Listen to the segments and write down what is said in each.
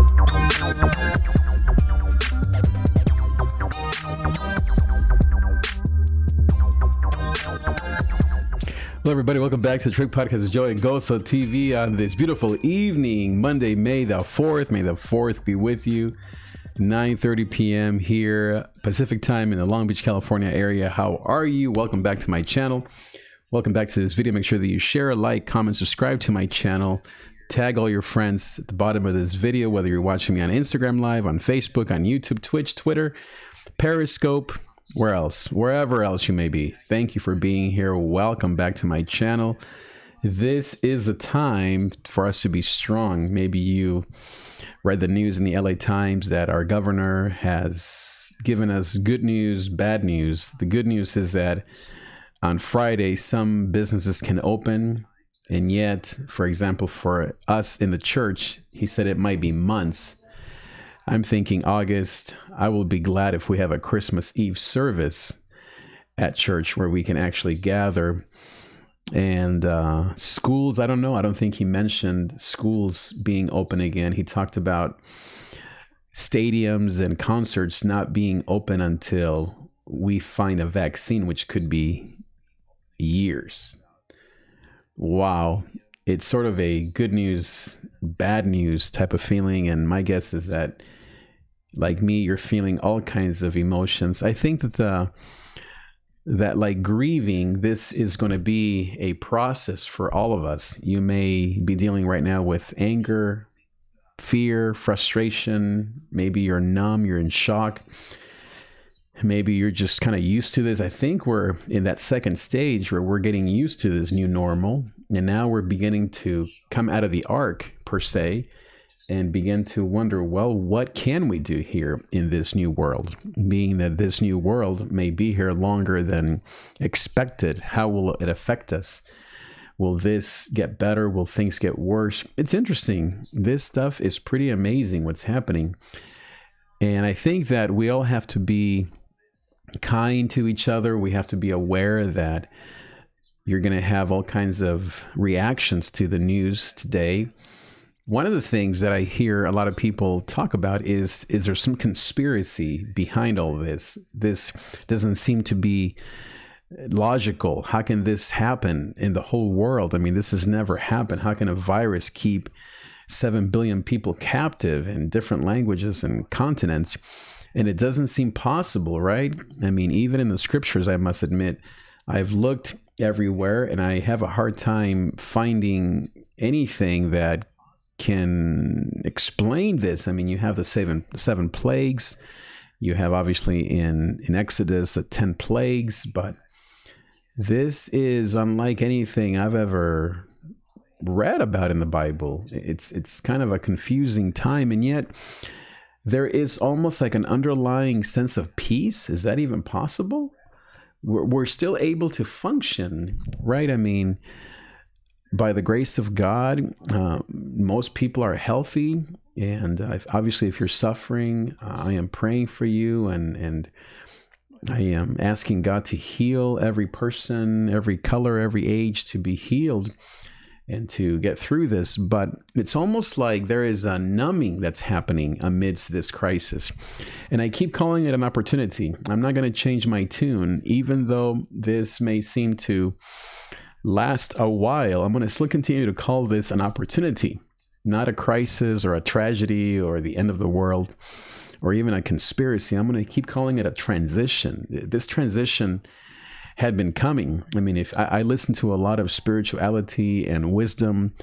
Hello, everybody. Welcome back to the Trig Podcast with Joey and Goso TV on this beautiful evening, Monday, May the 4th. May the 4th be with you. 9:30 p.m. here, Pacific time in the Long Beach, California area. How are you? Welcome back to my channel. Welcome back to this video. Make sure that you share, like, comment, subscribe to my channel. Tag all your friends at the bottom of this video, whether you're watching me on Instagram Live, on Facebook, on YouTube, Twitch, Twitter, Periscope, wherever else you may be. Thank you for being here. Welcome back to my channel. This is the time for us to be strong. Maybe you read the news in the LA Times that our governor has given us good news, bad news. The good news is that on Friday, some businesses can open. And yet, for example, for us in the church, he said it might be months. I'm thinking August. I will be glad if we have a Christmas Eve service at church where we can actually gather. And schools, I don't know. I don't think he mentioned schools being open again. He talked about stadiums and concerts not being open until we find a vaccine, which could be years. Wow. It's sort of a good news, bad news type of feeling. And my guess is that, like me, you're feeling all kinds of emotions. I think that like grieving, this is going to be a process for all of us. You may be dealing right now with anger, fear, frustration. Maybe you're numb, you're in shock. Maybe you're just kind of used to this. I think we're in that second stage where we're getting used to this new normal. And now we're beginning to come out of the ark, per se, and begin to wonder, well, what can we do here in this new world? Being that this new world may be here longer than expected. How will it affect us? Will this get better? Will things get worse? It's interesting. This stuff is pretty amazing what's happening. And I think that we all have to be kind to each other. We have to be aware that you're going to have all kinds of reactions to the news today. One of the things that I hear a lot of people talk about is there some conspiracy behind all this? This doesn't seem to be logical. How can this happen in the whole world? I mean, this has never happened. How can a virus keep 7 billion people captive in different languages and continents? And it doesn't seem possible, right? I mean, even in the scriptures, I must admit, I've looked everywhere and I have a hard time finding anything that can explain this. I mean, you have the seven plagues. You have obviously in Exodus the 10 plagues, but this is unlike anything I've ever read about in the Bible. It's kind of a confusing time, and yet there is almost like an underlying sense of peace. Is that even possible? We're still able to function, right? I mean, by the grace of God, most people are healthy. And obviously, if you're suffering, I am praying for you. And I am asking God to heal every person, every color, every age, to be healed and to get through this. But it's almost like there is a numbing that's happening amidst this crisis. And I keep calling it an opportunity. I'm not going to change my tune, even though this may seem to last a while. I'm going to still continue to call this an opportunity, not a crisis or a tragedy or the end of the world or even a conspiracy. I'm going to keep calling it a transition. This transition had been coming. I mean, if I listen to a lot of spirituality and wisdom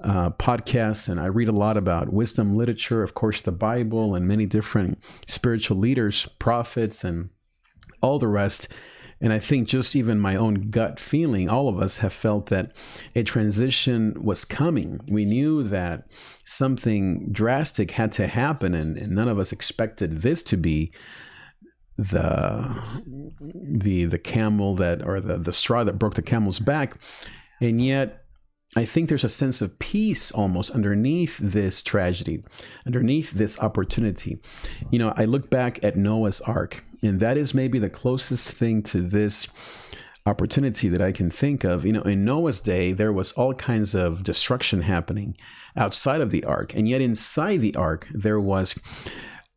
podcasts, and I read a lot about wisdom literature, of course, the Bible and many different spiritual leaders, prophets, and all the rest. And I think just even my own gut feeling, all of us have felt that a transition was coming. We knew that something drastic had to happen, and none of us expected this to be the camel that, or the straw that broke the camel's back. And yet I think there's a sense of peace almost underneath this tragedy, underneath this opportunity. You know, I look back at Noah's Ark, and that is maybe the closest thing to this opportunity that I can think of. In Noah's day, there was all kinds of destruction happening outside of the ark. And yet inside the ark, there was,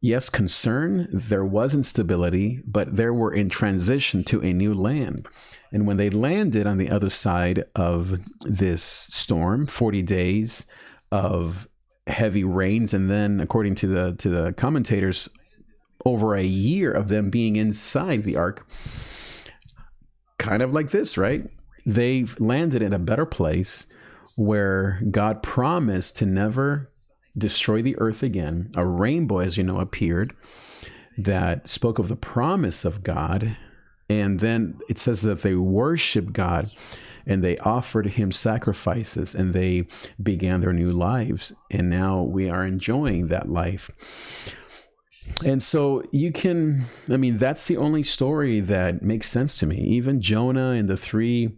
yes, concern, there was instability, but there were in transition to a new land. And when they landed on the other side of this storm, 40 days of heavy rains, and then according to the commentators, over a year of them being inside the ark, kind of like this, right? They landed in a better place where God promised to never destroy the earth again. A rainbow, as you know, appeared that spoke of the promise of God. And then it says that they worshiped God and they offered him sacrifices and they began their new lives. And now we are enjoying that life. And so that's the only story that makes sense to me. Even Jonah in the three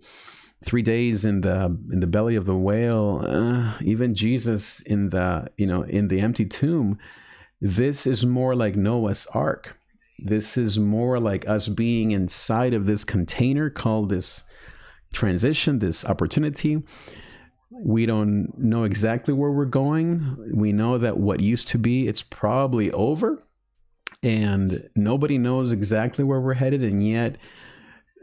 days in the belly of the whale, even Jesus in the empty tomb. This is more like Noah's Ark. This is more like us being inside of this container called this transition, this opportunity. We don't know exactly where we're going. We know that what used to be, it's probably over. And nobody knows exactly where we're headed. And yet,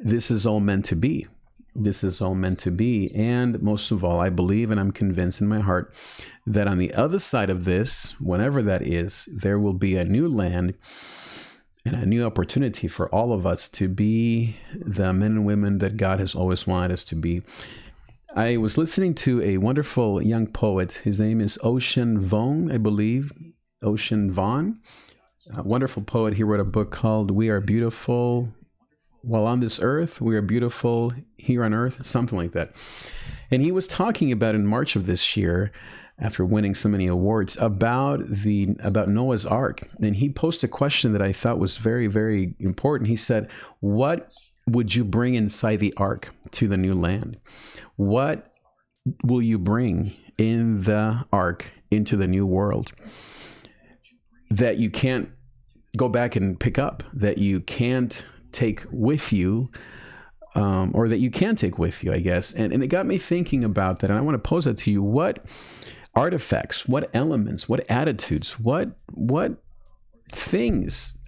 this is all meant to be. This is all meant to be. And most of all, I believe and I'm convinced in my heart that on the other side of this, whenever that is, there will be a new land and a new opportunity for all of us to be the men and women that God has always wanted us to be. I was listening to a wonderful young poet. His name is Ocean Vuong, I believe. Ocean Vuong. A wonderful poet. He wrote a book called We Are Beautiful While on This Earth. We Are Beautiful Here on Earth, something like that. And he was talking about in March of this year, after winning so many awards, about Noah's Ark. And he posed a question that I thought was very, very important. He said, what would you bring inside the ark to the new land? What will you bring in the ark into the new world that you can't go back and pick up, that you can't take with you, or that you can take with you, I guess. And it got me thinking about that. And I want to pose that to you. What artifacts, what elements, what attitudes, what things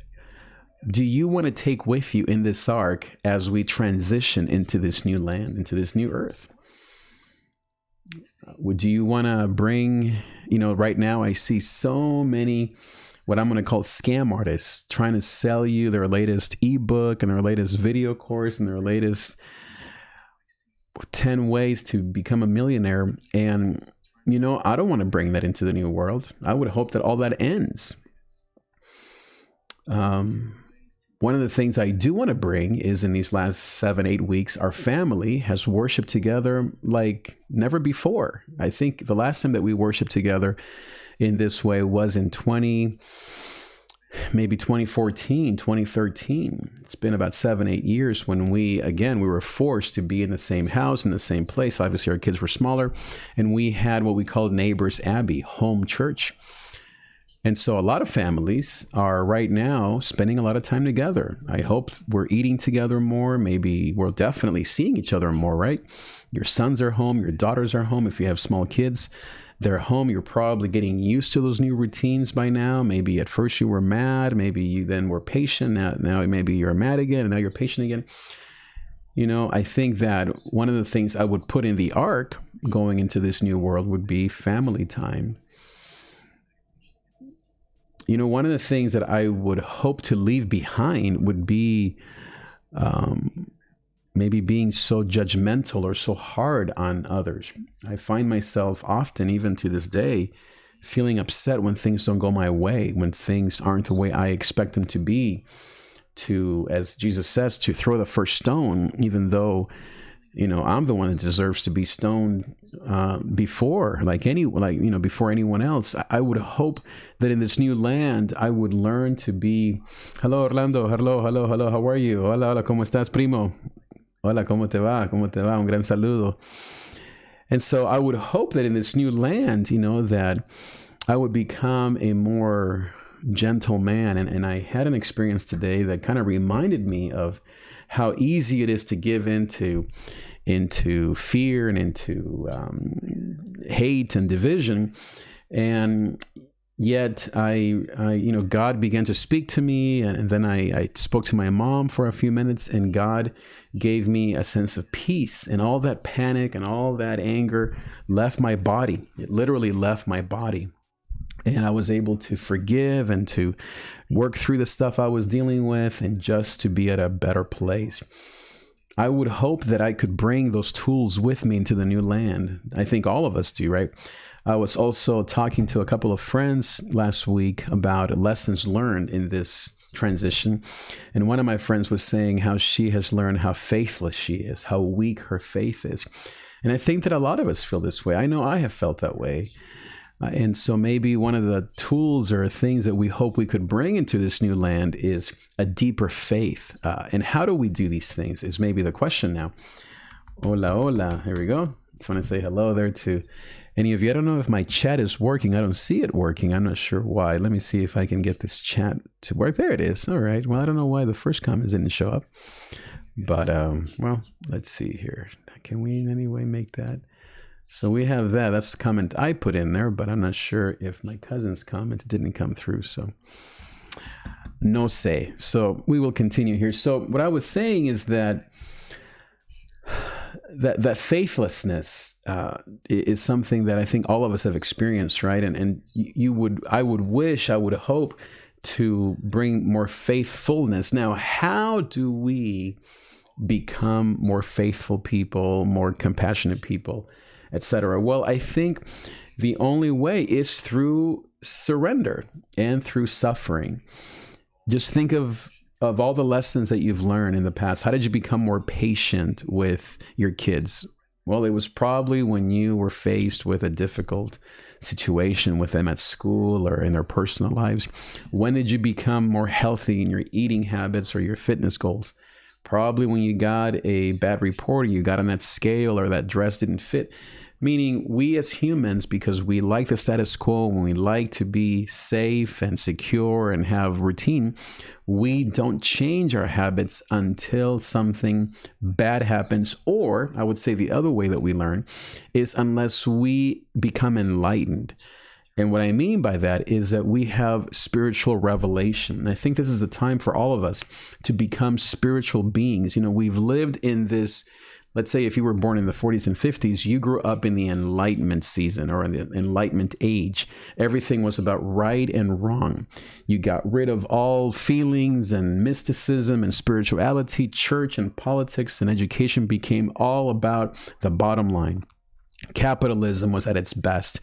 do you want to take with you in this ark as we transition into this new land, into this new earth? Would you want to bring, right now I see so many what I'm going to call scam artists trying to sell you their latest ebook and their latest video course and their latest 10 ways to become a millionaire. And, I don't want to bring that into the new world. I would hope that all that ends. One of the things I do want to bring is in these last 7-8 weeks, our family has worshiped together like never before. I think the last time that we worshiped together in this way was in 2014, 2013. It's been about 7-8 years when we were forced to be in the same house, in the same place. Obviously, our kids were smaller, and we had what we called Neighbors Abbey, home church. And so a lot of families are right now spending a lot of time together. I hope we're eating together more. Maybe we're definitely seeing each other more, right? Your sons are home, your daughters are home. If you have small kids, they're home. You're probably getting used to those new routines by now. Maybe at first you were mad. Maybe you then were patient. Now maybe you're mad again, and now you're patient again. I think that one of the things I would put in the ark going into this new world would be family time. One of the things that I would hope to leave behind would be maybe being so judgmental or so hard on others. I find myself often, even to this day, feeling upset when things don't go my way, when things aren't the way I expect them to be, to, as Jesus says, to throw the first stone, even though, I'm the one that deserves to be stoned before anyone else. I would hope that in this new land, I would learn to be, hello, Orlando, hello, how are you? Hola, ¿cómo estás, primo? Hola, ¿cómo te va? Un gran saludo. And so I would hope that in this new land, that I would become a more gentle man. And I had an experience today that kind of reminded me of how easy it is to give into fear and into hate and division. And yet God began to speak to me, and then I spoke to my mom for a few minutes, and God gave me a sense of peace, and all that panic and all that anger left my body. It literally left my body. And I was able to forgive and to work through the stuff I was dealing with, and just to be at a better place. I would hope that I could bring those tools with me into the new land. I think all of us do, right? I was also talking to a couple of friends last week about lessons learned in this transition. And one of my friends was saying how she has learned how faithless she is, how weak her faith is. And I think that a lot of us feel this way. I know I have felt that way. And so maybe one of the tools or things that we hope we could bring into this new land is a deeper faith. And how do we do these things is maybe the question now. Hola, hola. Here we go. Just want to say hello there to any of you. I don't know if my chat is working. I don't see it working. I'm not sure why. Let me see if I can get this chat to work. There it is. All right. Well, I don't know why the first comments didn't show up. But, well, let's see here. Can we in any way make that? So we have that. That's the comment I put in there, but I'm not sure if my cousin's comment didn't come through. So no sé. So we will continue here. So what I was saying is that faithlessness is something that I think all of us have experienced, right? And I would hope to bring more faithfulness. Now, how do we become more faithful people, more compassionate people, etc.? Well, I think the only way is through surrender and through suffering. Just think of all the lessons that you've learned in the past. How did you become more patient with your kids? Well, it was probably when you were faced with a difficult situation with them at school or in their personal lives. When did you become more healthy in your eating habits or your fitness goals? Probably when you got a bad report, or you got on that scale, or that dress didn't fit. Meaning we as humans, because we like the status quo, and we like to be safe and secure and have routine, we don't change our habits until something bad happens. Or I would say the other way that we learn is unless we become enlightened. And what I mean by that is that we have spiritual revelation. And I think this is a time for all of us to become spiritual beings. You know, we've lived in this, let's say if you were born in the 40s and 50s, you grew up in the Enlightenment season or in the Enlightenment age. Everything was about right and wrong. You got rid of all feelings and mysticism and spirituality. Church and politics and education became all about the bottom line. Capitalism was at its best.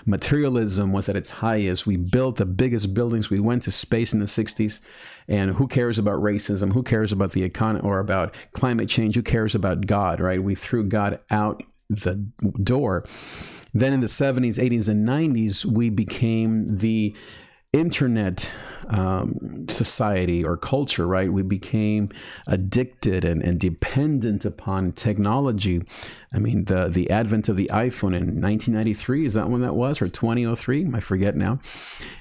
Materialism was at its highest. We built the biggest buildings. We went to space in the 60s. And who cares about racism? Who cares about the economy or about climate change? Who cares about God, right? We threw God out the door. Then in the 70s, 80s, and 90s, we became the internet society or culture, right? We became addicted and dependent upon technology. I mean, the advent of the iPhone in 1993, is that when that was, or 2003? I forget now.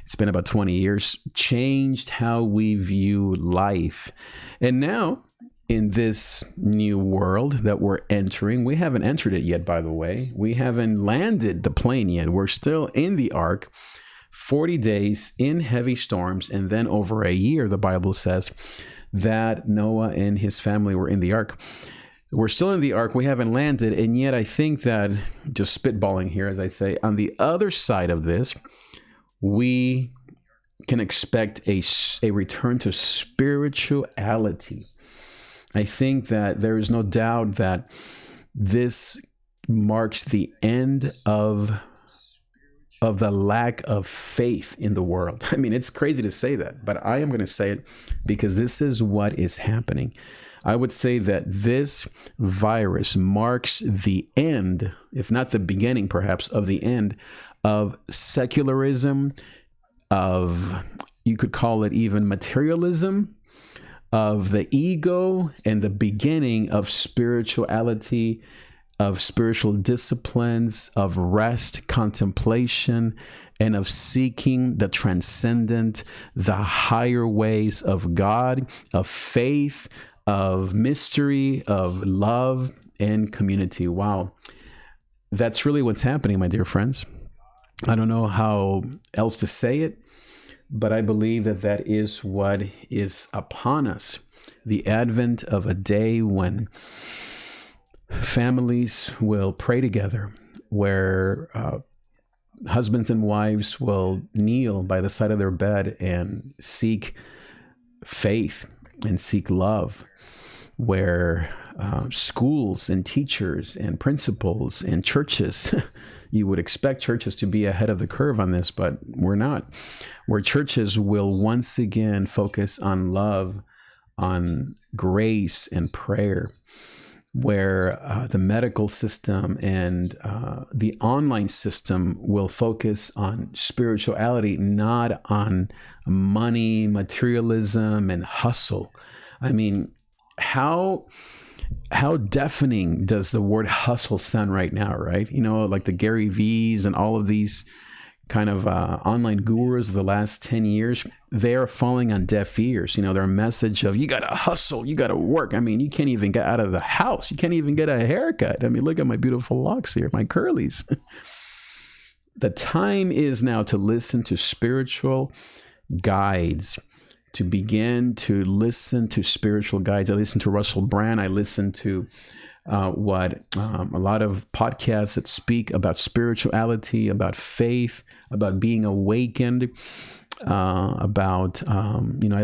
It's been about 20 years, changed how we view life. And now, in this new world that we're entering, we haven't entered it yet, by the way. We haven't landed the plane yet. We're still in the ark. 40 days in heavy storms, and then over a year, the Bible says that Noah and his family were in the ark. We're still in the ark. We haven't landed. And yet I think that, just spitballing here, as I say, on the other side of this, we can expect a return to spirituality. I think that there is no doubt that this marks the end of the lack of faith in the world. I mean, it's crazy to say that, but I am going to say it because this is what is happening. I would say that this virus marks the end, if not the beginning, perhaps, of the end of secularism, of, you could call it even materialism, of the ego, and the beginning of spirituality, of spiritual disciplines, of rest, contemplation, and of seeking the transcendent, the higher ways of God, of faith, of mystery, of love, and community. Wow. That's really what's happening, my dear friends. I don't know how else to say it, but I believe that that is what is upon us. The advent of a day when families will pray together, where husbands and wives will kneel by the side of their bed and seek faith and seek love, where schools and teachers and principals and churches, you would expect churches to be ahead of the curve on this, but we're not, where churches will once again focus on love, on grace and prayer, where the medical system and the online system will focus on spirituality, not on money, materialism, and hustle. I mean, how deafening does the word hustle sound right now, right? You know, like the Gary V's and all of these kind of online gurus of the last 10 years, they are falling on deaf ears. You know, their message of, you got to hustle, you got to work. I mean, you can't even get out of the house. You can't even get a haircut. I mean, look at my beautiful locks here, my curlies. The time is now to listen to spiritual guides, to begin to listen to spiritual guides. I listen to Russell Brand. I listen to a lot of podcasts that speak about spirituality, about faith, about being awakened, I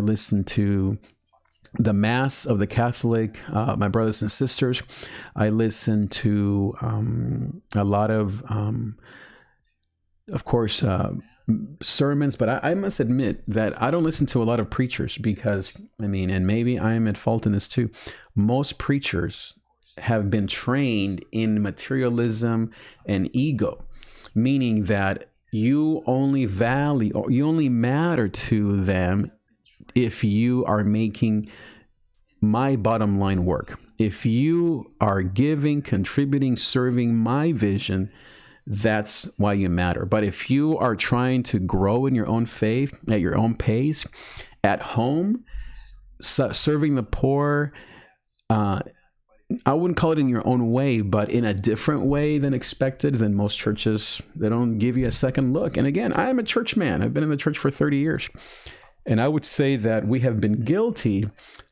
listen to the Mass of the Catholic, my brothers and sisters. I listen to a lot of course, sermons, but I must admit that I don't listen to a lot of preachers because, I mean, and maybe I'm at fault in this too, most preachers have been trained in materialism and ego, meaning that you only value or you only matter to them if you are making my bottom line work. If you are giving, contributing, serving my vision, that's why you matter. But if you are trying to grow in your own faith at your own pace, at home, serving the poor, I wouldn't call it in your own way, but in a different way than expected, then most churches, they don't give you a second look. And again, I am a church man. I've been in the church for 30 years. And I would say that we have been guilty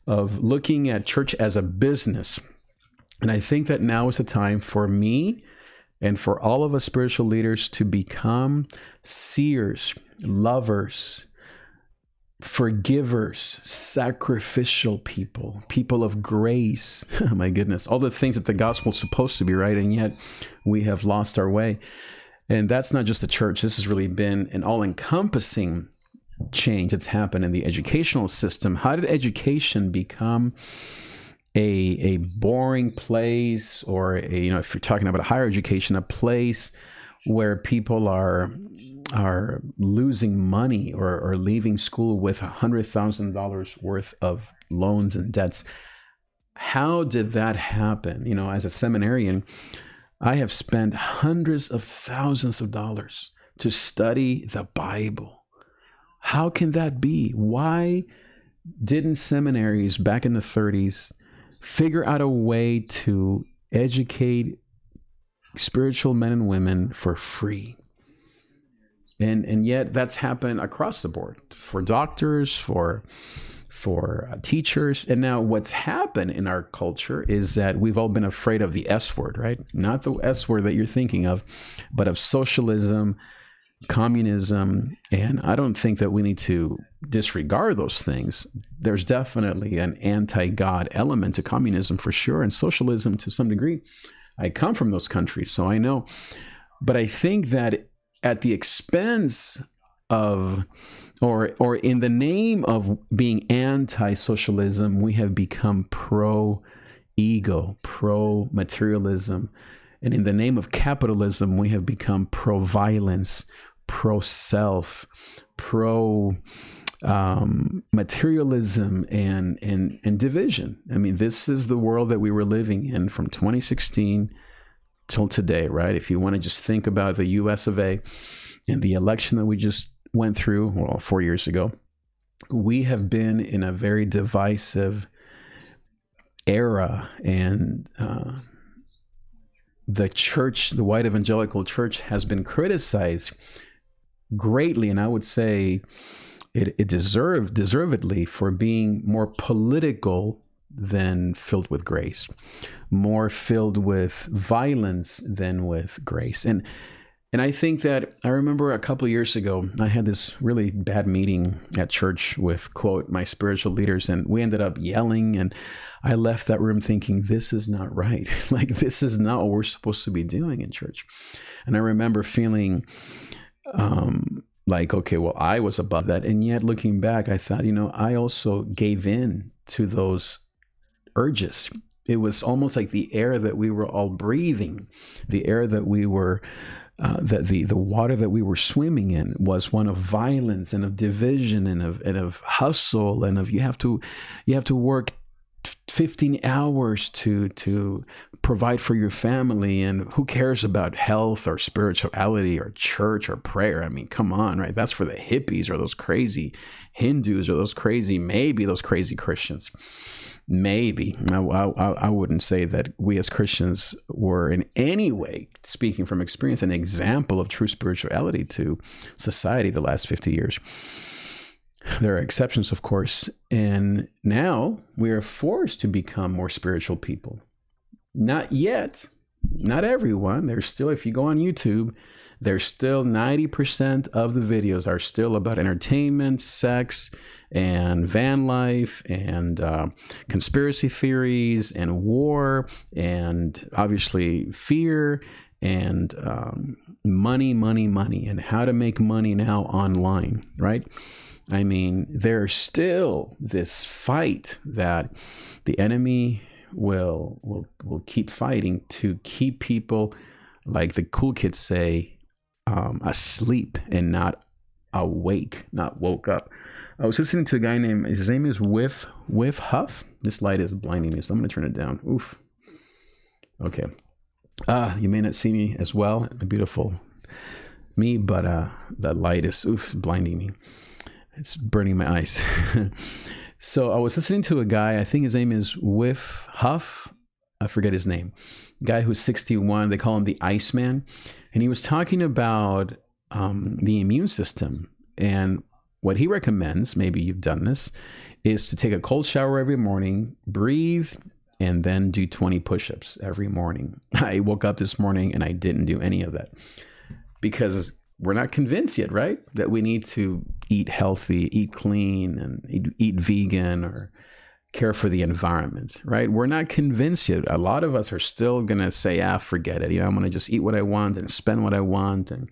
of looking at church as a business. And I think that now is the time for me and for all of us spiritual leaders to become seers, lovers, forgivers, sacrificial people, people of grace. Oh my goodness, all the things that the gospel is supposed to be, right? And yet we have lost our way. And that's not just the church. This has really been an all-encompassing change that's happened in the educational system. How did education become a boring place, or if you're talking about higher education, a place where people are losing money or leaving school with $100,000 worth of loans and debts? How did that happen? You know, as a seminarian, I have spent hundreds of thousands of dollars to study the Bible. How can that be? Why didn't seminaries back in the 30s figure out a way to educate spiritual men and women for free? And yet that's happened across the board for doctors, for teachers. And now what's happened in our culture is that we've all been afraid of the S word, right? Not the S word that you're thinking of, but of socialism, communism. And I don't think that we need to disregard those things. There's definitely an anti-God element to communism for sure, and socialism to some degree. I come from those countries, so I know. But I think that at the expense of, or in the name of being anti-socialism, we have become pro-ego, pro-materialism. And in the name of capitalism, we have become pro-violence, pro-self, pro-materialism, and division. I mean, this is the world that we were living in from 2016 till today, right? If you want to just think about the US of A and the election that we just went through, 4 years ago, we have been in a very divisive era, and the church, the white evangelical church, has been criticized greatly, and I would say it deservedly, for being more political than filled with grace, more filled with violence than with grace. And I think that I remember a couple of years ago, I had this really bad meeting at church with, quote, my spiritual leaders, and we ended up yelling, and I left that room thinking, this is not right. Like, this is not what we're supposed to be doing in church. And I remember feeling like, okay, well, I was above that. And yet looking back, I thought, I also gave in to those urges. It was almost like the air that we were all breathing, the air that we were, that the water that we were swimming in was one of violence and of division and of hustle and of you have to work 15 hours to provide for your family, and who cares about health or spirituality or church or prayer? I mean, come on, right? That's for the hippies or those crazy Hindus or those crazy Christians. Maybe. I wouldn't say that we as Christians were in any way, speaking from experience, an example of true spirituality to society the last 50 years. There are exceptions, of course, and now we are forced to become more spiritual people. Not yet, not everyone. There's still, if you go on YouTube, there's still 90% of the videos are still about entertainment, sex, and van life, and conspiracy theories, and war, and obviously fear, and money, and how to make money now online, right? I mean, there's still this fight that the enemy will keep fighting to keep people, like the cool kids say, asleep and not awake, not woke up. I was listening to a guy named, his name is Whiff Huff. This light is blinding me, so I'm going to turn it down. Oof. Okay. You may not see me as well, beautiful me, but that light is blinding me. It's burning my eyes. So I was listening to a guy, I think his name is Whiff Huff. I forget his name. Guy who's 61, they call him the Iceman. And he was talking about the immune system. And what he recommends, maybe you've done this, is to take a cold shower every morning, breathe, and then do 20 push-ups every morning. I woke up this morning and I didn't do any of that because we're not convinced yet, right? That we need to eat healthy, eat clean, and eat vegan or care for the environment, right? We're not convinced yet. A lot of us are still going to say, forget it. I'm going to just eat what I want and spend what I want. And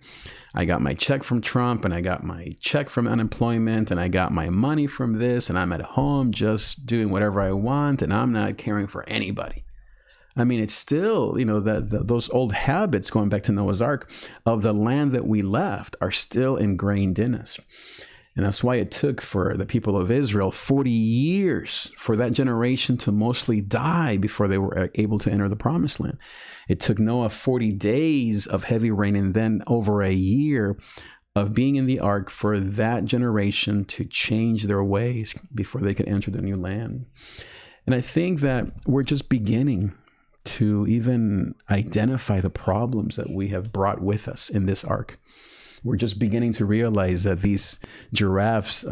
I got my check from Trump, and I got my check from unemployment, and I got my money from this, and I'm at home just doing whatever I want, and I'm not caring for anybody. I mean, it's still, those old habits, going back to Noah's Ark, of the land that we left are still ingrained in us. And that's why it took for the people of Israel 40 years for that generation to mostly die before they were able to enter the promised land. It took Noah 40 days of heavy rain and then over a year of being in the ark for that generation to change their ways before they could enter the new land. And I think that we're just beginning to even identify the problems that we have brought with us in this ark. We're just beginning to realize that these giraffes,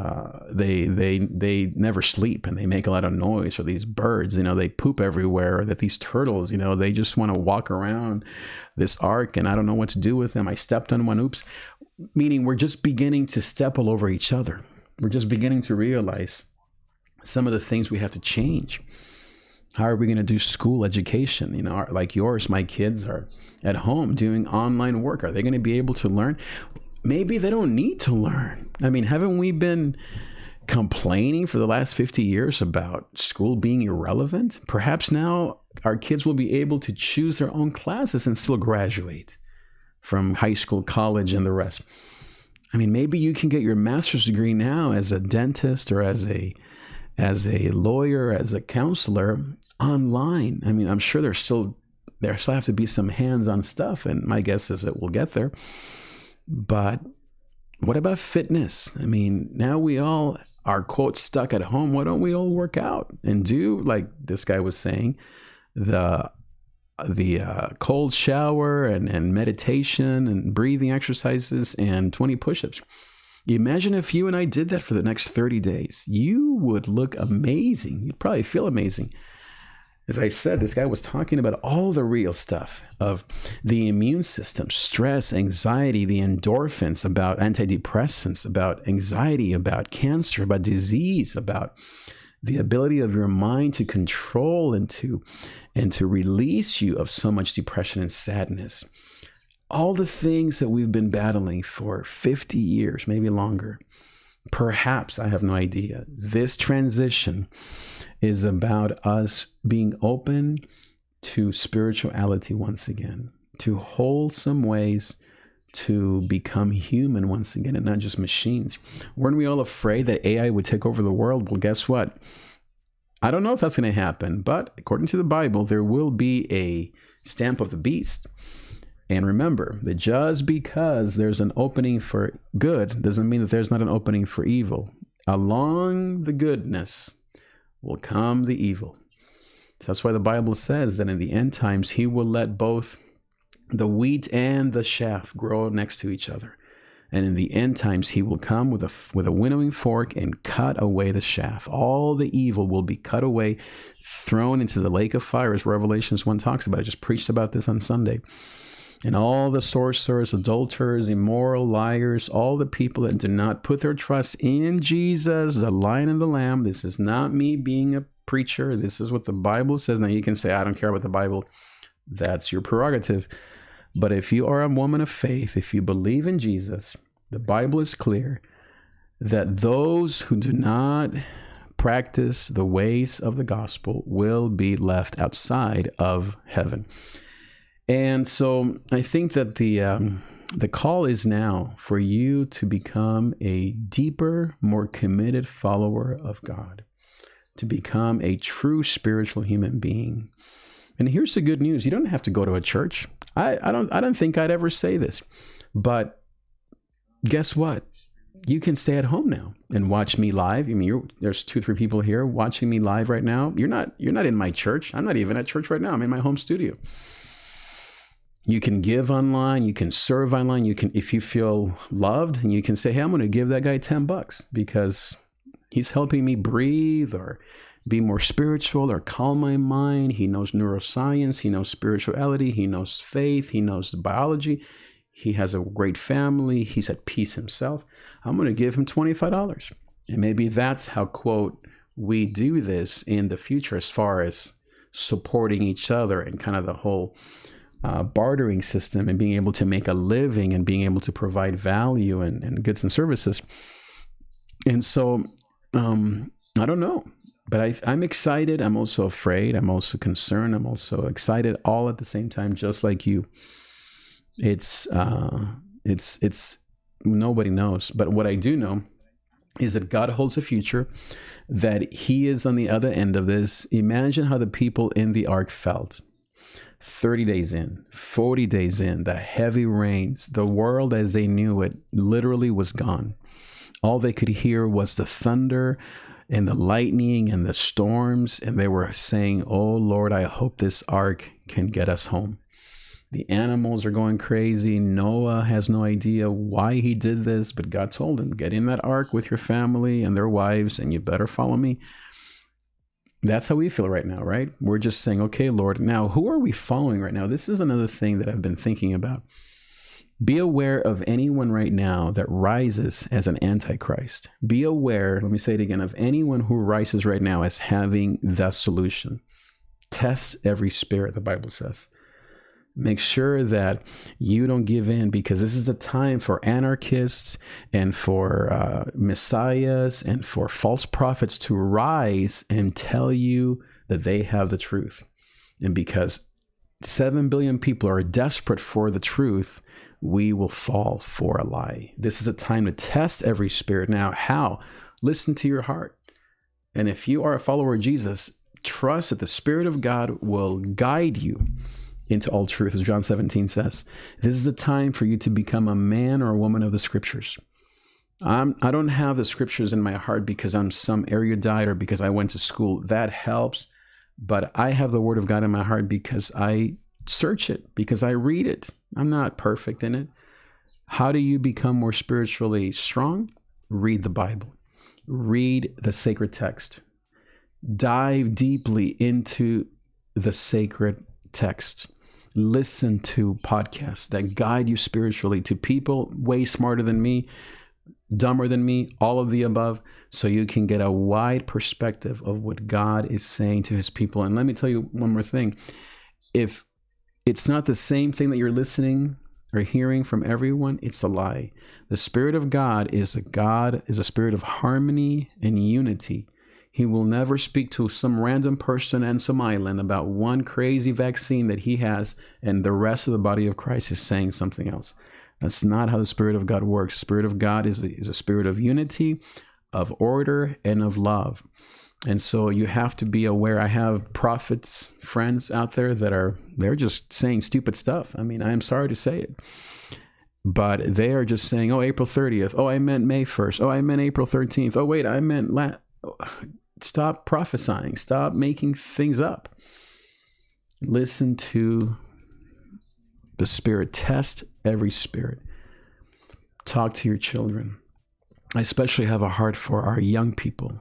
they never sleep and they make a lot of noise. Or these birds, they poop everywhere. Or that these turtles, they just want to walk around this ark and I don't know what to do with them. I stepped on one, oops. Meaning we're just beginning to step all over each other. We're just beginning to realize some of the things we have to change. How are we going to do school education? Like yours, my kids are at home doing online work. Are they going to be able to learn? Maybe they don't need to learn. I mean, haven't we been complaining for the last 50 years about school being irrelevant? Perhaps now our kids will be able to choose their own classes and still graduate from high school, college, and the rest. I mean, maybe you can get your master's degree now as a dentist or as a lawyer, as a counselor online. I mean, I'm sure there still have to be some hands-on stuff, and my guess is it will get there. But What about fitness? I mean, now we all are, quote, stuck at home. Why don't we all work out and do, like this guy was saying, the cold shower and meditation and breathing exercises and 20 push-ups. Imagine if you and I did that for the next 30 days. You would look amazing. You'd probably feel amazing. As I said, this guy was talking about all the real stuff of the immune system, stress, anxiety, the endorphins, about antidepressants, about anxiety, about cancer, about disease, about the ability of your mind to control and to release you of so much depression and sadness. All the things that we've been battling for 50 years, maybe longer. Perhaps, I have no idea. This transition is about us being open to spirituality once again, to wholesome ways to become human once again and not just machines. Weren't we all afraid that AI would take over the world? Well, guess what? I don't know if that's going to happen, but according to the Bible, there will be a stamp of the beast. And remember that just because there's an opening for good doesn't mean that there's not an opening for evil. Along the goodness will come the evil. So that's why the Bible says that in the end times, he will let both the wheat and the chaff grow next to each other. And in the end times, he will come with a winnowing fork and cut away the chaff. All the evil will be cut away, thrown into the lake of fire, as Revelations 1 talks about. I just preached about this on Sunday. And all the sorcerers, adulterers, immoral, liars, all the people that do not put their trust in Jesus, the Lion and the Lamb. This is not me being a preacher. This is what the Bible says. Now you can say, I don't care about the Bible. That's your prerogative. But if you are a woman of faith, if you believe in Jesus, the Bible is clear that those who do not practice the ways of the gospel will be left outside of heaven. And so I think that the call is now for you to become a deeper, more committed follower of God, to become a true spiritual human being. And here's the good news. You don't have to go to a church. I don't think I'd ever say this, but guess what? You can stay at home now and watch me live. I mean, there's 2-3 people here watching me live right now. You're not in my church. I'm not even at church right now. I'm in my home studio. You can give online, you can serve online, you can, if you feel loved, and you can say, hey, I'm going to give that guy $10 because he's helping me breathe or be more spiritual or calm my mind. He knows neuroscience, he knows spirituality, he knows faith, he knows biology. He has a great family, he's at peace himself. I'm going to give him $25. And maybe that's how, quote, we do this in the future as far as supporting each other and kind of the whole bartering system and being able to make a living and being able to provide value and goods and services. And so, I don't know, but I'm excited. I'm also afraid. I'm also concerned. I'm also excited all at the same time, just like you. It's nobody knows. But what I do know is that God holds a future, that he is on the other end of this. Imagine how the people in the ark felt. 30 days in, 40 days in, the heavy rains, the world as they knew it literally was gone. All they could hear was the thunder and the lightning and the storms. And they were saying, oh Lord, I hope this ark can get us home. The animals are going crazy. Noah has no idea why he did this, but God told him, get in that ark with your family and their wives, and you better follow me. That's how we feel right now, right? We're just saying, okay, Lord, now who are we following right now? This is another thing that I've been thinking about. Be aware of anyone right now that rises as an antichrist. Be aware, let me say it again, of anyone who rises right now as having the solution. Test every spirit, the Bible says. Make sure that you don't give in, because this is the time for anarchists and for messiahs and for false prophets to rise and tell you that they have the truth. And because 7 billion people are desperate for the truth, we will fall for a lie. This is a time to test every spirit. Now, how? Listen to your heart. And if you are a follower of Jesus, trust that the Spirit of God will guide you into all truth, as John 17 says. This is a time for you to become a man or a woman of the Scriptures. I don't have the scriptures in my heart because I'm some erudite or because I went to school. That helps. But I have the word of God in my heart because I search it, because I read it. I'm not perfect in it. How do you become more spiritually strong? Read the Bible. Read the sacred text. Dive deeply into the sacred text. Listen to podcasts that guide you spiritually, to people way smarter than me, dumber than me, all of the above, so you can get a wide perspective of what God is saying to his people. And let me tell you one more thing. If it's not the same thing that you're listening or hearing from everyone, it's a lie. The Spirit of God is a spirit of harmony and unity. He will never speak to some random person in some island about one crazy vaccine that he has, and the rest of the body of Christ is saying something else. That's not how the Spirit of God works. The Spirit of God is a spirit of unity, of order, and of love. And so you have to be aware. I have prophets, friends out there they're just saying stupid stuff. I mean, I am sorry to say it. But they are just saying, oh, April 30th. Oh, I meant May 1st. Oh, I meant April 13th. Oh, wait, I meant Stop prophesying. Stop making things up. Listen to the Spirit. Test every spirit. Talk to your children. I especially have a heart for our young people.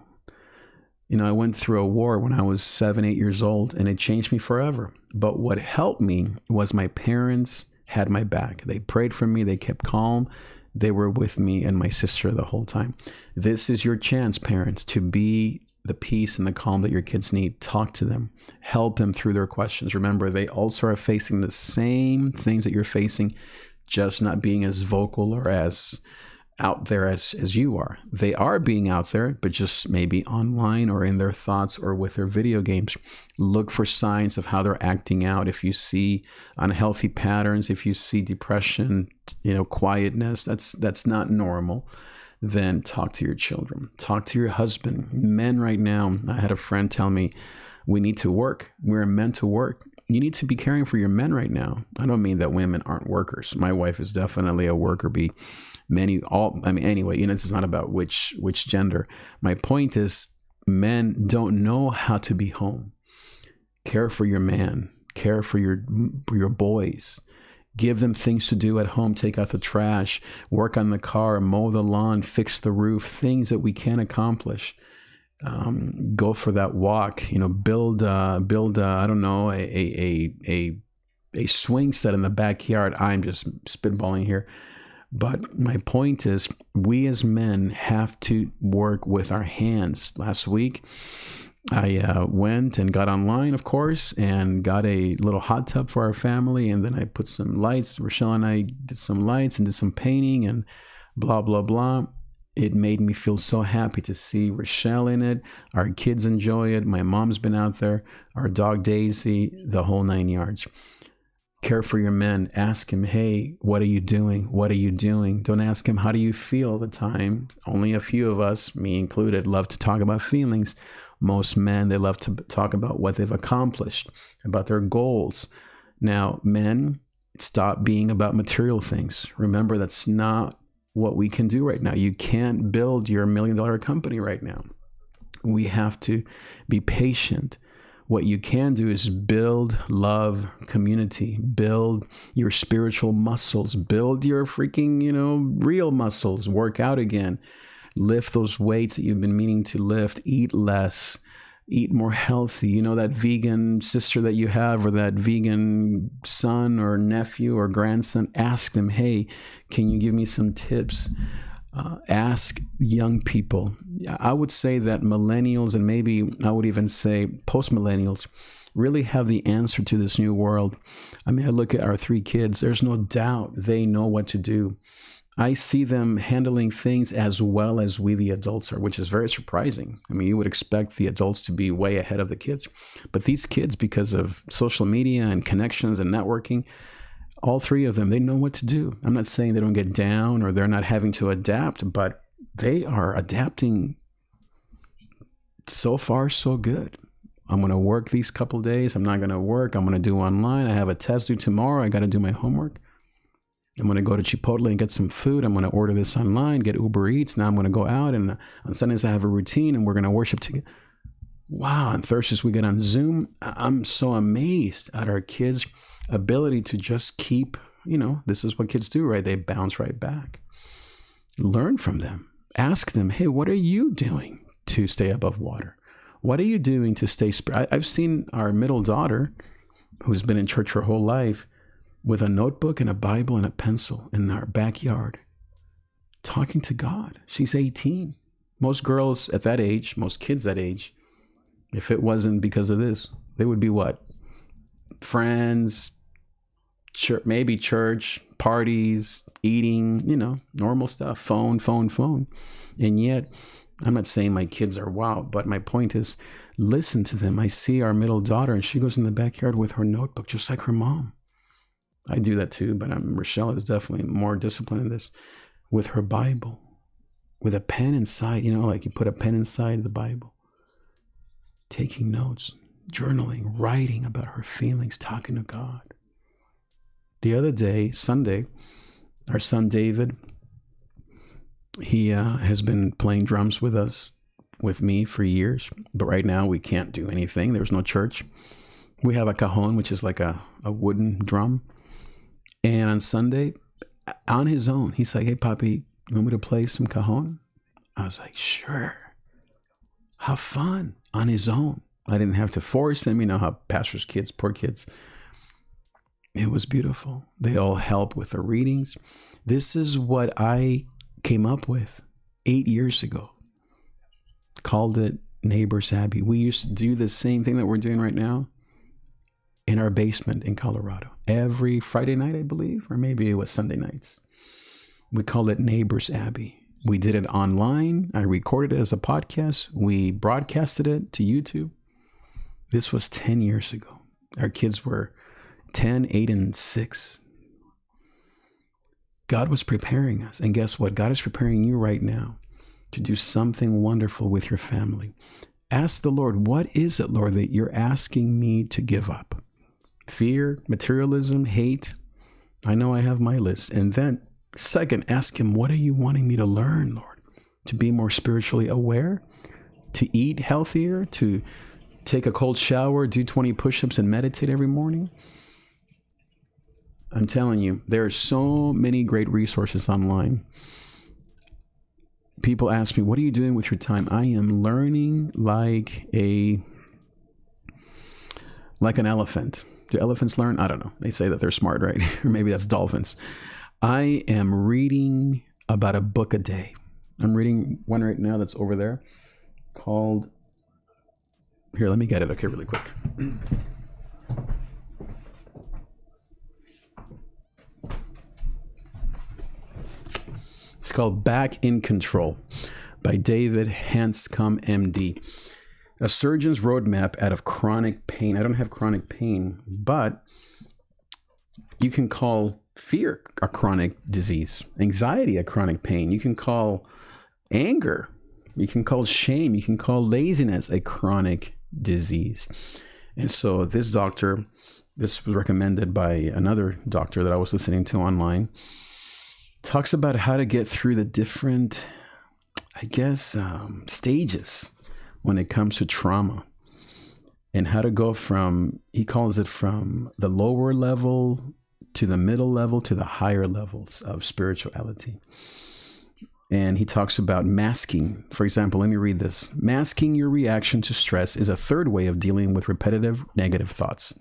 You know, I went through a war when I was 7, 8 years old, and it changed me forever. But what helped me was my parents had my back. They prayed for me. They kept calm. They were with me and my sister the whole time. This is your chance, parents, to be the peace and the calm that your kids need. Talk to them. Help them through their questions. Remember, they also are facing the same things that you're facing, just not being as vocal or as out there as you are. They are being out there, but just maybe online or in their thoughts or with their video games. Look for signs of how they're acting out. If you see unhealthy patterns, if you see depression, quietness, that's not normal. Then talk to your children. Talk to your husband. Men right now, I had a friend tell me, we need to work. We're meant to work. You need to be caring for your men right now. I don't mean that women aren't workers. My wife is definitely a worker bee. Anyway, it's not about which gender. My point is, men don't know how to be home. Care for your man. Care for your boys. Give them things to do at home. Take out the trash, work on the car, mow the lawn, fix the roof, things that we can accomplish. Go for that walk, build I don't know, a swing set in the backyard. I'm just spitballing here. But my point is, we as men have to work with our hands. Last week, I went and got online, of course, and got a little hot tub for our family. And then I put some lights. Rochelle and I did some lights and did some painting and blah, blah, blah. It made me feel so happy to see Rochelle in it. Our kids enjoy it. My mom's been out there. Our dog Daisy, the whole 9 yards. Care for your men. Ask him, hey, what are you doing? What are you doing? Don't ask him, how do you feel all the time? Only a few of us, me included, love to talk about feelings. Most men, they love to talk about what they've accomplished, about their goals. Now, men, stop being about material things. Remember, that's not what we can do right now. You can't build your $1 million company right now. We have to be patient. What you can do is build love, community, build your spiritual muscles, build your freaking, real muscles, work out again, lift those weights that you've been meaning to lift, eat less, eat more healthy. That vegan sister that you have, or that vegan son or nephew or grandson, ask them, hey, can you give me some tips? Ask young people. I would say that millennials, and maybe I would even say post-millennials, really have the answer to this new world. I look at our 3 kids. There's no doubt they know what to do. I see them handling things as well as we, the adults, are, which is very surprising. You would expect the adults to be way ahead of the kids. But these kids, because of social media and connections and networking, all 3 of them, they know what to do. I'm not saying they don't get down or they're not having to adapt, but they are adapting. So far, so good. I'm going to work these couple days. I'm not going to work. I'm going to do online. I have a test due tomorrow. I got to do my homework. I'm going to go to Chipotle and get some food. I'm going to order this online, get Uber Eats. Now I'm going to go out, and on Sundays I have a routine, and we're going to worship together. Wow. On Thursdays we get on Zoom. I'm so amazed at our kids' ability to just keep, this is what kids do, right? They bounce right back. Learn from them. Ask them, hey, what are you doing to stay above water? What are you doing to stay I've seen our middle daughter, who's been in church her whole life, with a notebook and a Bible and a pencil in our backyard, talking to God. She's 18. Most girls at that age, most kids that age, if it wasn't because of this, they would be what? Friends, maybe church, parties, eating, normal stuff, phone. And yet, I'm not saying my kids are wow, but my point is, listen to them. I see our middle daughter, and she goes in the backyard with her notebook, just like her mom. I do that too, but Rochelle is definitely more disciplined in this, with her Bible, with a pen inside, like you put a pen inside the Bible, taking notes, journaling, writing about her feelings, talking to God. The other day, Sunday, our son David, he has been playing drums with me for years, but right now we can't do anything. There's no church. We have a cajon, which is like a wooden drum. And on Sunday, on his own, he's like, hey, Papi, you want me to play some cajon? I was like, sure. Have fun. On his own. I didn't have to force him. You know how pastors' kids, poor kids. It was beautiful. They all help with the readings. This is what I came up with 8 years ago. Called it Neighbors Abbey. We used to do the same thing that we're doing right now in our basement in Colorado. Every Friday night, I believe, or maybe it was Sunday nights. We called it Neighbors Abbey. We did it online. I recorded it as a podcast. We broadcasted it to YouTube. This was 10 years ago. Our kids were 10, 8, and 6. God was preparing us. And guess what? God is preparing you right now to do something wonderful with your family. Ask the Lord, what is it, Lord, that you're asking me to give up? Fear, materialism, hate. I know I have my list. And then second, ask him, what are you wanting me to learn, Lord? To be more spiritually aware, to eat healthier, to take a cold shower, do 20 push-ups and meditate every morning. I'm telling you, there are so many great resources online. People ask me, what are you doing with your time? I am learning like an elephant. Do elephants learn? I don't know. They say that they're smart, right? Or maybe that's dolphins. I am reading about a book a day. I'm reading one right now that's over there called, here, let me get it. Okay, really quick. It's called Back in Control by David Hanscom, MD. A surgeon's roadmap out of chronic pain. I don't have chronic pain, but you can call fear a chronic disease, anxiety a chronic pain. You can call anger, you can call shame, you can call laziness a chronic disease. And so this was recommended by another doctor that I was listening to online, talks about how to get through the different, stages when it comes to trauma, and how to go from, he calls it from the lower level to the middle level to the higher levels of spirituality. And he talks about masking. For example, let me read this. Masking your reaction to stress is a third way of dealing with repetitive negative thoughts.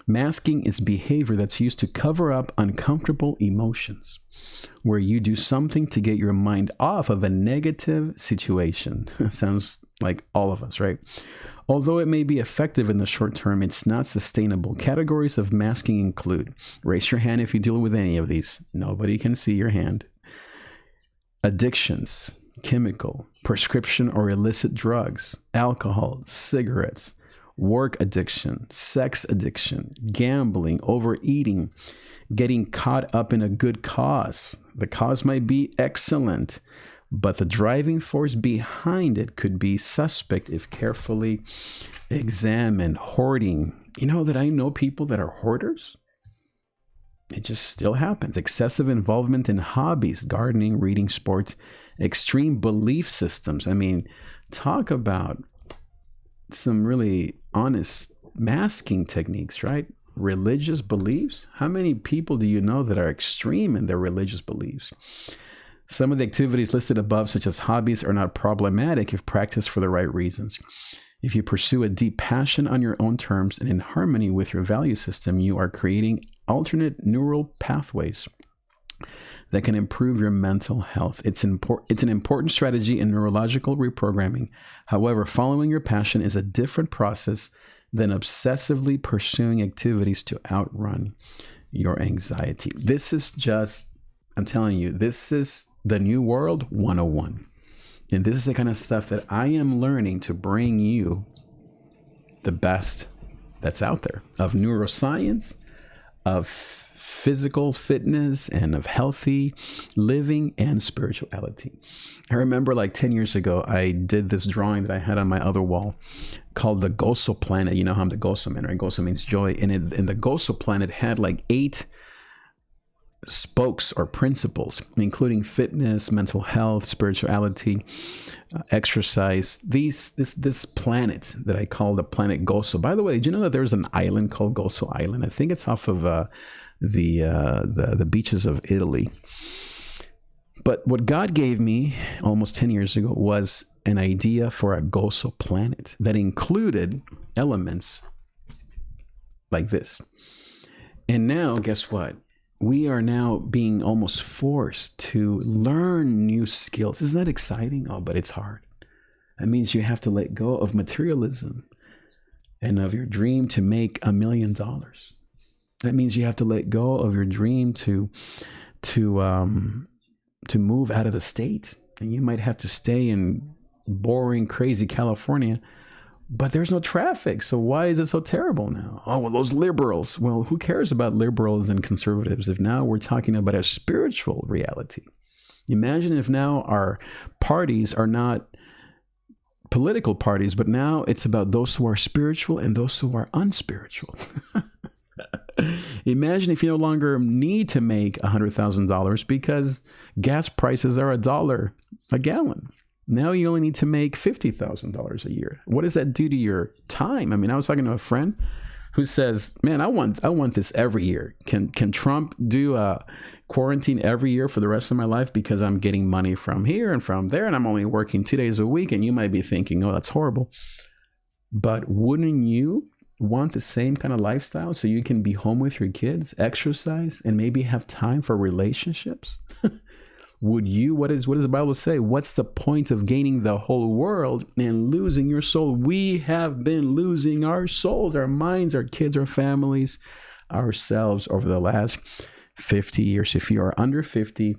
Masking is behavior that's used to cover up uncomfortable emotions, where you do something to get your mind off of a negative situation. Sounds like all of us, right? Although it may be effective in the short term, it's not sustainable. Categories of masking include, raise your hand if you deal with any of these. Nobody can see your hand. Addictions, chemical, prescription or illicit drugs, alcohol, cigarettes, work addiction, sex addiction, gambling, overeating, getting caught up in a good cause. The cause might be excellent, but the driving force behind it could be suspect if carefully examined. Hoarding. You know that I know people that are hoarders? It just still happens. Excessive involvement in hobbies, gardening, reading, sports, extreme belief systems. I mean, talk about some really honest masking techniques, right? Religious beliefs. How many people do you know that are extreme in their religious beliefs? Some of the activities listed above, such as hobbies, are not problematic if practiced for the right reasons. If you pursue a deep passion on your own terms and in harmony with your value system, you are creating alternate neural pathways that can improve your mental health. It's an important strategy in neurological reprogramming. However, following your passion is a different process than obsessively pursuing activities to outrun your anxiety. This is just, I'm telling you, this is the new world 101. And this is the kind of stuff that I am learning to bring you the best that's out there of neuroscience, of physical fitness, and of healthy living and spirituality. I remember like 10 years ago, I did this drawing that I had on my other wall called the Gozo planet. You know how I'm the Gozo man, right? Gozo means joy. And the Gozo planet had like 8 spokes or principles, including fitness, mental health, spirituality, exercise. This planet that I call the planet Gozo. By the way, did you know that there's an island called Gozo Island? I think it's off of the beaches of Italy. But what God gave me almost 10 years ago was an idea for a Gozo planet that included elements like this. And now, guess what? We are now being almost forced to learn new skills. Isn't that exciting? Oh, but it's hard. That means you have to let go of materialism and of your dream to make $1 million. That means you have to let go of your dream to move out of the state. And you might have to stay in boring, crazy California, but there's no traffic. So why is it so terrible now? Oh, well, those liberals. Well, who cares about liberals and conservatives if now we're talking about a spiritual reality? Imagine if now our parties are not political parties, but now it's about those who are spiritual and those who are unspiritual. Imagine if you no longer need to make $100,000 because gas prices are $1 a gallon. Now you only need to make $50,000 a year. What does that do to your time? I mean, I was talking to a friend who says, man, I want this every year. Can Trump do a quarantine every year for the rest of my life because I'm getting money from here and from there and I'm only working 2 days a week? And you might be thinking, oh, that's horrible. But wouldn't you want the same kind of lifestyle so you can be home with your kids, exercise, and maybe have time for relationships? Would you? What does the Bible say? What's the point of gaining the whole world and losing your soul? We have been losing our souls, our minds, our kids, our families, ourselves over the last 50 years. If you are under 50,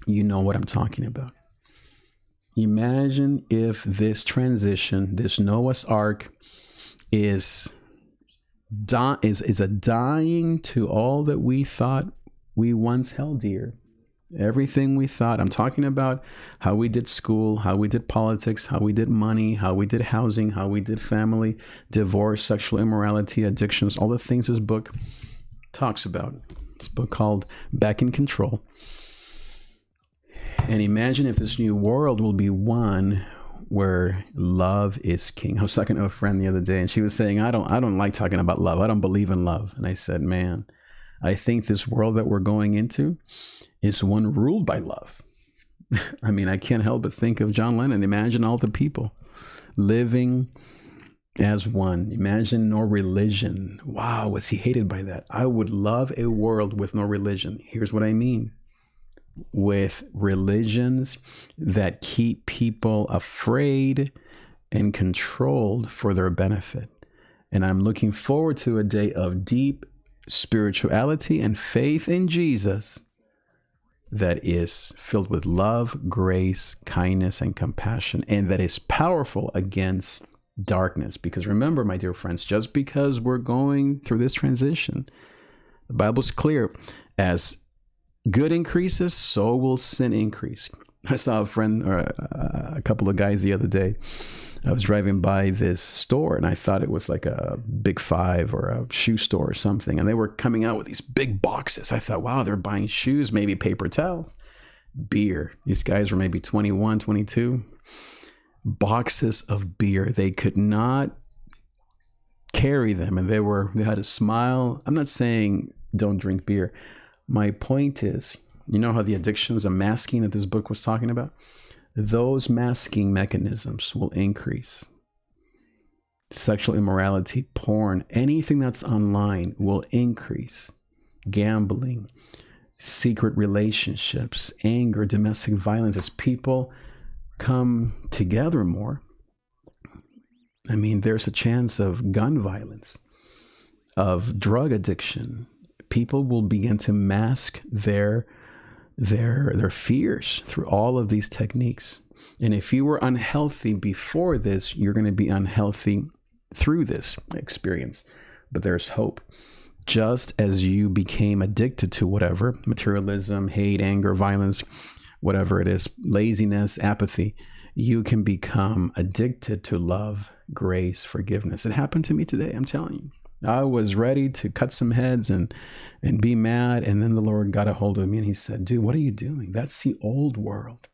you know what I'm talking about. Imagine if this transition, this Noah's Ark, is a dying to all that we thought we once held dear. Everything we thought. I'm talking about how we did school, how we did politics, how we did money, how we did housing, how we did family, divorce, sexual immorality, addictions, all the things this book talks about. This book called Back in Control. And imagine if this new world will be one where love is king. I was talking to a friend the other day and she was saying, I don't like talking about love. I don't believe in love. And I said, man, I think this world that we're going into is one ruled by love. I mean, I can't help but think of John Lennon. Imagine all the people living as one. Imagine no religion. Wow, was he hated by that? I would love a world with no religion. Here's what I mean. With religions that keep people afraid and controlled for their benefit. And I'm looking forward to a day of deep spirituality and faith in Jesus that is filled with love, grace, kindness, and compassion, and that is powerful against darkness. Because remember, my dear friends, just because we're going through this transition, the Bible's clear, as good increases, so will sin increase. I saw a friend or a couple of guys the other day I was driving by this store and I thought it was like a Big Five or a shoe store or something. And they were coming out with these big boxes. I thought, wow, they're buying shoes, maybe paper towels, beer. These guys were maybe 21, 22. Boxes of beer. They could not carry them. And they had a smile. I'm not saying don't drink beer. My point is, you know how the addictions of masking that this book was talking about? Those masking mechanisms will increase. Sexual immorality, porn, anything that's online will increase. Gambling, secret relationships, anger, domestic violence, as people come together more. I mean, there's a chance of gun violence, of drug addiction. People will begin to mask their fears through all of these techniques. And if you were unhealthy before this, you're going to be unhealthy through this experience. But there's hope. Just as you became addicted to whatever, materialism, hate, anger, violence, whatever it is, laziness, apathy, you can become addicted to love, grace, forgiveness. It happened to me today, I'm telling you. I was ready to cut some heads and be mad. And then the Lord got a hold of me and he said, dude, what are you doing? That's the old world.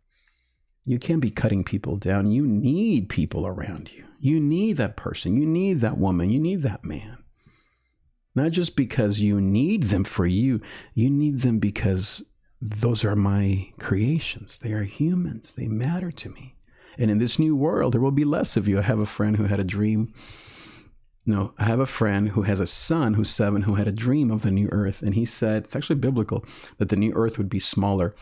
You can't be cutting people down. You need people around you. You need that person. You need that woman. You need that man. Not just because you need them for you. You need them because those are my creations. They are humans. They matter to me. And in this new world, there will be less of you. I have a friend who had a dream. No, I have a friend who has a son who's 7 who had a dream of the new earth. And he said, it's actually biblical, that the new earth would be smaller.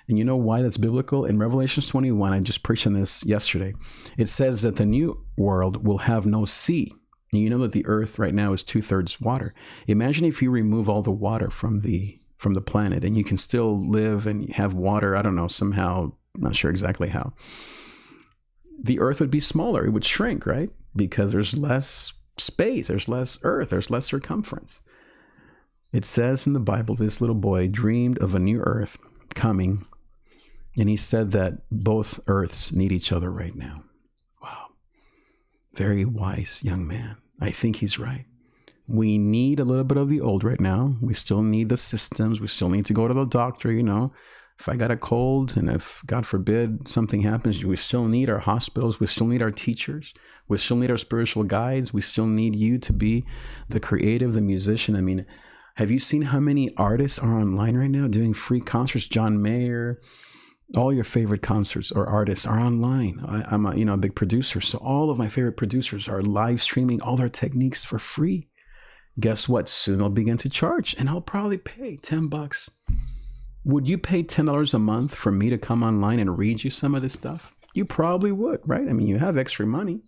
And you know why that's biblical? In Revelation 21, I just preached on this yesterday. It says that the new world will have no sea. And you know that the earth right now is 2/3 water. Imagine if you remove all the water from the planet and you can still live and have water, I don't know, somehow, I'm not sure exactly how. The earth would be smaller. It would shrink, right? Because there's less space, there's less earth, there's less circumference. It says in the Bible, this little boy dreamed of a new earth coming, and he said that both earths need each other right now. Wow. Very wise young man. I think he's right. We need a little bit of the old right now. We still need the systems. We still need to go to the doctor, you know. If I got a cold and if, God forbid, something happens, we still need our hospitals. We still need our teachers. We still need our spiritual guides. We still need you to be the creative, the musician. I mean, have you seen how many artists are online right now doing free concerts? John Mayer, all your favorite concerts or artists are online. I'm a big producer. So all of my favorite producers are live streaming all their techniques for free. Guess what? Soon I'll begin to charge and I'll probably pay $10. Would you pay $10 a month for me to come online and read you some of this stuff? You probably would, right? I mean, you have extra money.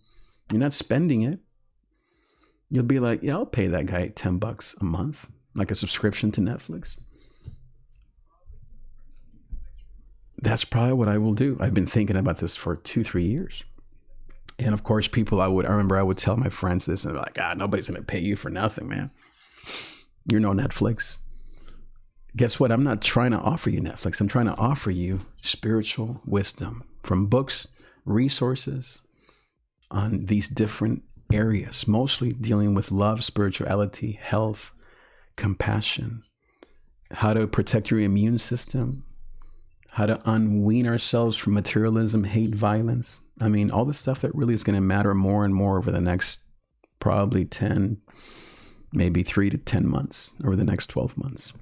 You're not spending it. You'll be like, yeah, I'll pay that guy $10 a month, like a subscription to Netflix. That's probably what I will do. I've been thinking about this for 2-3 years. And of course, I remember I would tell my friends this and they're like, nobody's going to pay you for nothing, man. You're no Netflix. Guess what? I'm not trying to offer you Netflix. I'm trying to offer you spiritual wisdom from books, resources on these different areas, mostly dealing with love, spirituality, health, compassion, how to protect your immune system, how to unwean ourselves from materialism, hate, violence. I mean, all the stuff that really is going to matter more and more over the next probably 10, maybe 3 to 10 months, over the next 12 months.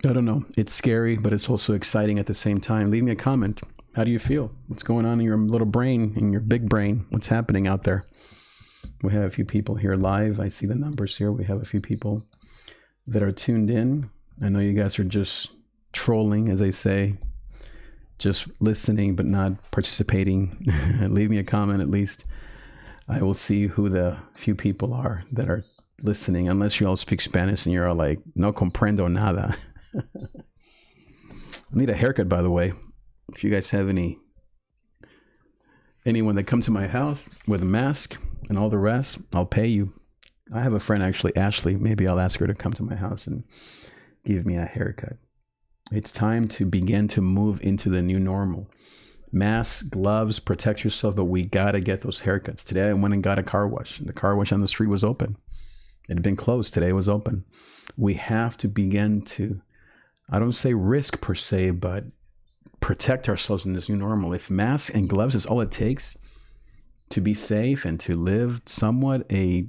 I don't know. It's scary, but it's also exciting at the same time. Leave me a comment. How do you feel? What's going on in your little brain, in your big brain? What's happening out there? We have a few people here live. I see the numbers here. We have a few people that are tuned in. I know you guys are just trolling, as they say, just listening, but not participating. Leave me a comment at least. I will see who the few people are that are listening, unless you all speak Spanish and you're all like, no comprendo nada. I need a haircut, by the way. If you guys have anyone that come to my house with a mask and all the rest, I'll pay you. I have a friend, actually, Ashley. Maybe I'll ask her to come to my house and give me a haircut. It's time to begin to move into the new normal. Masks, gloves, protect yourself, but we got to get those haircuts. Today I went and got a car wash. The car wash on the street was open. It had been closed. Today it was open. We have to begin to, I don't say risk per se, but protect ourselves in this new normal. If masks and gloves is all it takes to be safe and to live somewhat a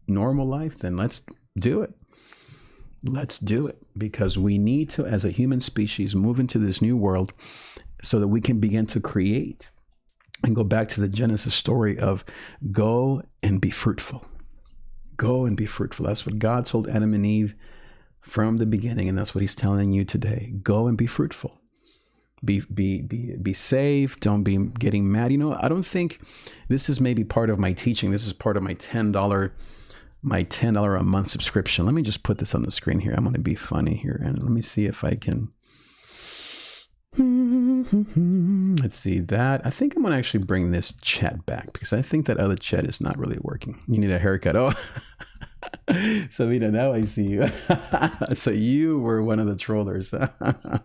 normal life, then let's do it. Let's do it, because we need to, as a human species, move into this new world so that we can begin to create and go back to the Genesis story of go and be fruitful. Go and be fruitful. That's what God told Adam and Eve from the beginning, and that's what he's telling you today. Go and be fruitful. Be safe. Don't be getting mad. You know, I don't think this is maybe part of my teaching. This is part of my $10 a month subscription. Let me just put this on the screen here. I'm going to be funny here, and let me see if I can. Let's see that. I think I'm going to actually bring this chat back, because I think that other chat is not really working. You need a haircut. Oh, Sabina, now I see you. So you were one of the trollers. Let's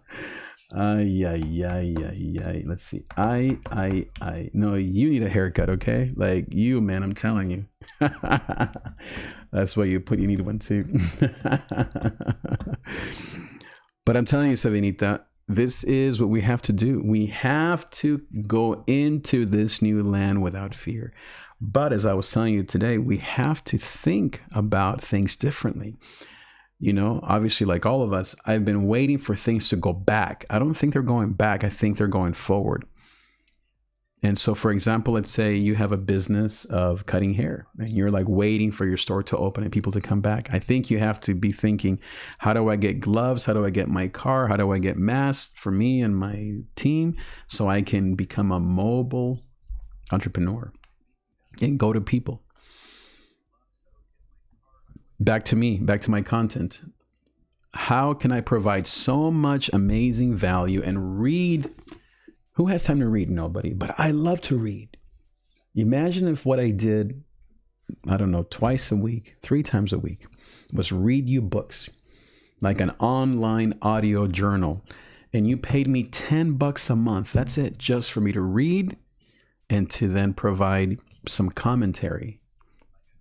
see. No, you need a haircut, okay? Like you, man, I'm telling you. That's why you need one too. But I'm telling you, Sabinita, this is what we have to do. We have to go into this new land without fear. But as I was telling you today, we have to think about things differently. You know, obviously, like all of us, I've been waiting for things to go back. I don't think they're going back. I think they're going forward. And so, for example, let's say you have a business of cutting hair and you're like waiting for your store to open and people to come back. I think you have to be thinking, how do I get gloves? How do I get my car? How do I get masks for me and my team so I can become a mobile entrepreneur and go to people? Back to me, back to my content. How can I provide so much amazing value and read? Who has time to read? Nobody. But I love to read. Imagine if what I did, I don't know, twice a week, 3 times a week, was read you books, like an online audio journal. And you paid me $10 a month. That's it, just for me to read and to then provide some commentary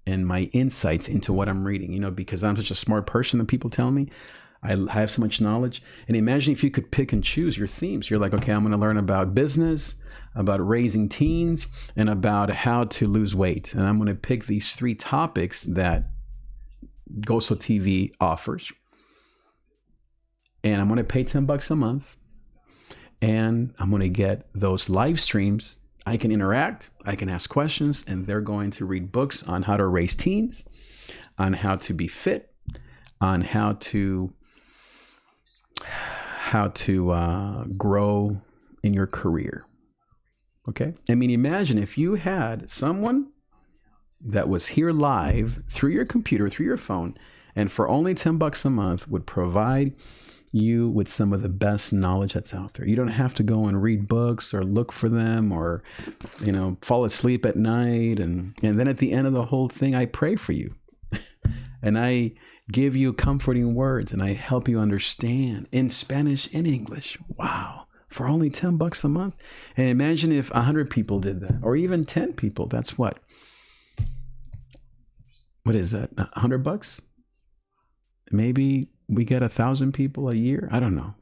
and my insights into what I'm reading, you know, because I'm such a smart person that people tell me I have so much knowledge. And imagine if you could pick and choose your themes. You're like, okay, I'm going to learn about business, about raising teens, and about how to lose weight. And I'm going to pick these 3 topics that Goso TV offers. And I'm going to pay $10 a month. And I'm going to get those live streams. I can interact, I can ask questions, and they're going to read books on how to raise teens, on how to be fit, on how to grow in your career. Okay? I mean, imagine if you had someone that was here live through your computer, through your phone, and for only $10 a month would provide you with some of the best knowledge that's out there. You don't have to go and read books or look for them or, you know, fall asleep at night. And then at the end of the whole thing, I pray for you and I give you comforting words and I help you understand in Spanish, in English. Wow. For only $10 a month. And imagine if 100 people did that, or even 10 people. That's what is that? $100? Maybe we get 1,000 people a year. I don't know.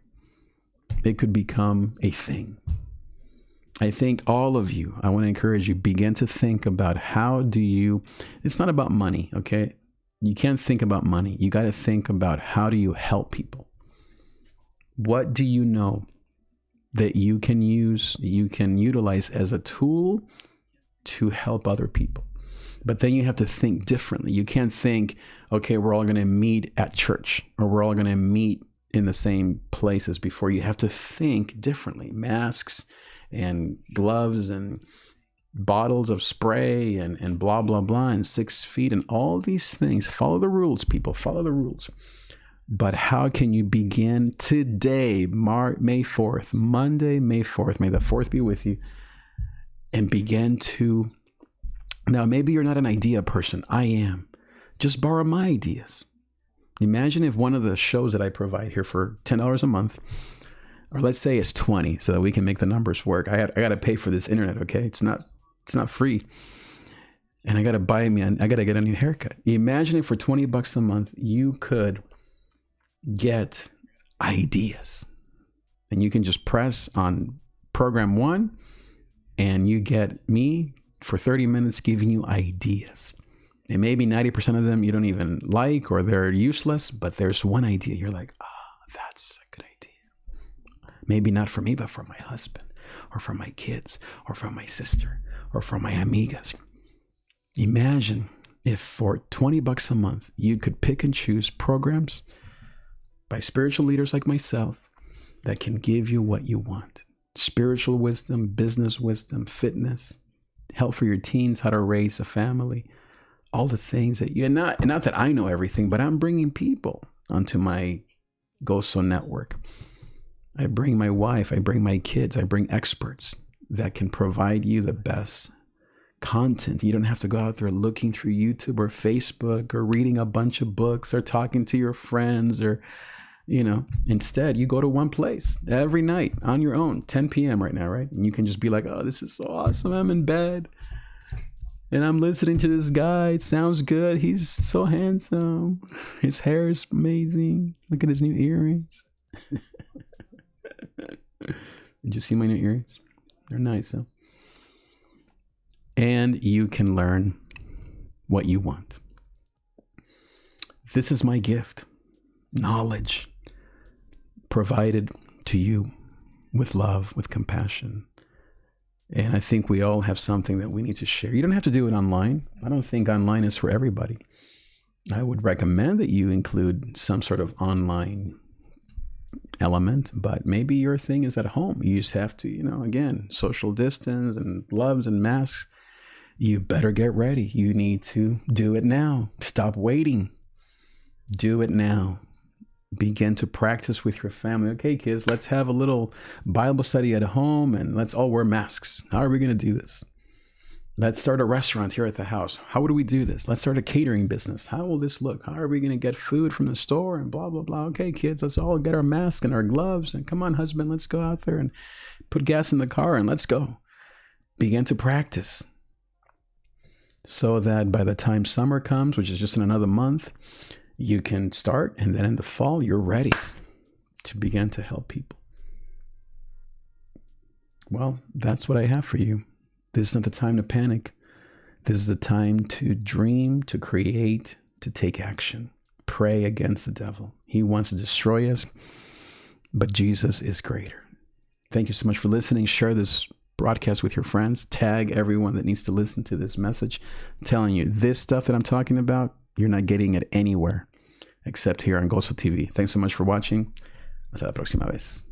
It could become a thing. I think all of you, I want to encourage you, begin to think about it's not about money, okay? You can't think about money. You got to think about how do you help people? What do you know that you can use, you can utilize as a tool to help other people? But then you have to think differently. You can't think, okay, we're all going to meet at church or we're all going to meet in the same place as before. You have to think differently. Masks and gloves and bottles of spray and blah, blah, blah, and 6 feet and all these things. Follow the rules, people. Follow the rules. But how can you begin today, May 4th, Monday, May 4th, may the 4th be with you, and begin to... Now, maybe you're not an idea person. I am. Just borrow my ideas. Imagine if one of the shows that I provide here for $10 a month, or let's say it's 20 so that we can make the numbers work. I got to pay for this internet. Okay. It's not free. And I got to get a new haircut. Imagine if for $20 a month, you could get ideas, and you can just press on program 1 and you get me for 30 minutes giving you ideas. And maybe 90% of them you don't even like, or they're useless, but there's one idea. You're like, that's a good idea. Maybe not for me, but for my husband, or for my kids, or for my sister, or for my amigas. Imagine if for $20 a month, you could pick and choose programs by spiritual leaders like myself that can give you what you want. Spiritual wisdom, business wisdom, fitness, help for your teens, how to raise a family, all the things that you, not that I know everything, but I'm bringing people onto my GoSo network. I bring my wife, I bring my kids, I bring experts that can provide you the best content. You don't have to go out there looking through YouTube or Facebook or reading a bunch of books or talking to your friends, or, instead you go to one place every night on your own, 10 p.m. right now, right? And you can just be like, oh, this is so awesome. I'm in bed and I'm listening to this guy. It sounds good. He's so handsome. His hair is amazing. Look at his new earrings. Did you see my new earrings? They're nice, huh? And you can learn what you want. This is my gift. Knowledge provided to you with love, with compassion. And I think we all have something that we need to share. You don't have to do it online. I don't think online is for everybody. I would recommend that you include some sort of online element, but maybe your thing is at home. You just have to, again, social distance and gloves and masks. You better get ready. You need to do it now. Stop waiting. Do it now. Begin to practice with your family. Okay, kids, let's have a little Bible study at home and let's all wear masks. How are we going to do this? Let's start a restaurant here at the house. How would we do this? Let's start a catering business. How will this look? How are we going to get food from the store and blah, blah, blah. Okay, kids, let's all get our masks and our gloves. And come on, husband, let's go out there and put gas in the car and let's go. Begin to practice, so that by the time summer comes, which is just in another month, you can start. And then in the fall, you're ready to begin to help people. Well, that's what I have for you. This isn't the time to panic. This is a time to dream, to create, to take action. Pray against the devil. He wants to destroy us, but Jesus is greater. Thank you so much for listening. Share this broadcast with your friends. Tag everyone that needs to listen to this message. I'm telling you, this stuff that I'm talking about, you're not getting it anywhere except here on GoSo TV. Thanks so much for watching. Hasta la próxima vez.